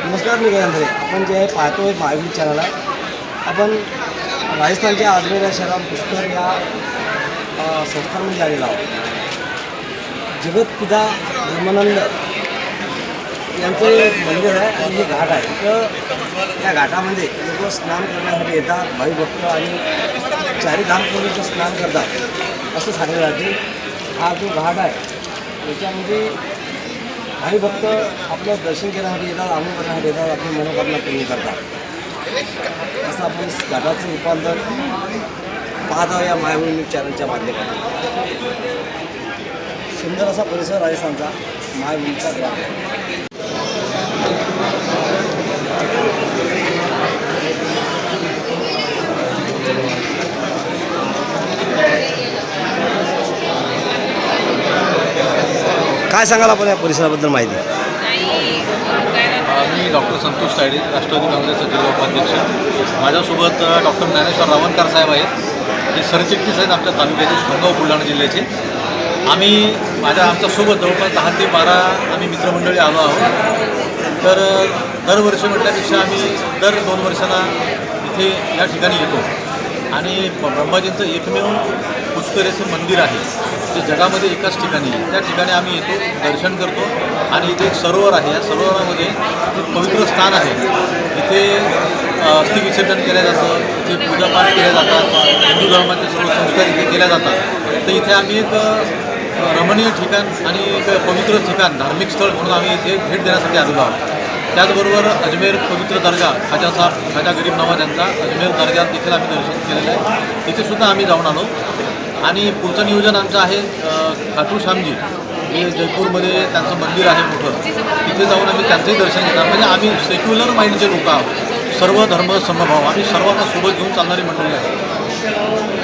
नमस्कार, मी गजानन धरे. आपण जे आहे पाहतोय महावीर चॅनल आहे. आपण राजस्थानच्या अजमेर या शहरात पुष्कर या संस्थांमध्ये आलेलो आहोत. जगतपिता ब्रह्मानंद यांचं मंदिर आहे आणि हे घाट आहे. तर त्या घाटामध्ये लोक स्नान करण्यासाठी येतात, भाविभक्त आणि चारी धामपूर्वीचं स्नान करतात असं सांगलं जाते. हा जो घाट आहे याच्यामध्ये भाविभक्त आपलं दर्शन करण्यासाठी येतात, आंघोळ करण्यासाठी येतात, आपली मनोकामना पूर्ण करतात. असं आपण घाटाचं रूपांतर पाहत आहोत या मायभूमी न्यूज चॅनलच्या माध्यमातून. सुंदर असा परिसर राजस्थानचा मायभूमीचा ग्राम. काय सांगाल आपण या परिसराबद्दल माहिती? मी डॉक्टर संतोष तायडे, राष्ट्रवादी काँग्रेसचा जिल्हा उपाध्यक्ष. माझ्यासोबत डॉक्टर ज्ञानेश्वर रावणकर साहेब आहेत. हे सरचिटणीस आहेत आमच्या तालुक्याचे, खामगाव बुलढाणा जिल्ह्याचे. आमच्यासोबत जवळपास 10 ते 12 आम्ही मित्रमंडळी आलो आहोत. तर दरवर्षी म्हटल्यापेक्षा आम्ही दर 2 वर्षांना इथे या ठिकाणी येतो. आणि ब्रह्माजींचं एकमेव पुष्कर येथे मंदिर आहे जे जगामध्ये एकाच ठिकाणी आहे. त्या ठिकाणी आम्ही येतो, दर्शन करतो. आणि इथे एक सरोवर आहे. या सरोवरामध्ये एक पवित्र स्थान आहे. इथे अस्थि विसर्जन केलं जातं, इथे पूजापाठ केले जातात, हिंदू धर्माचे सर्व संस्कार इथे केले जातात. तर इथे आम्ही एक रमणीय ठिकाण आणि एक पवित्र ठिकाण, धार्मिक स्थळ म्हणून आम्ही इथे भेट देण्यासाठी आलेलो आहोत. त्याचबरोबर अजमेर पवित्र दर्गा, खाजा गरीब नवाज यांचा अजमेर दर्ग्यात देखील आम्ही दर्शन केलेलं आहे. तिथेसुद्धा आम्ही जाऊन आलो. आणि पुढचं नियोजन आमचं आहे खाटू श्यामजी, जे जयपूरमध्ये त्यांचं मंदिर आहे मोठं, तिथे जाऊन आम्ही त्यांचंही दर्शन घेणार. म्हणजे आम्ही सेक्युलर माइंडचे लोक आहोत. सर्व धर्म समभाव, आम्ही सर्वांना सोबत घेऊन चालणारी मंडळी आहे.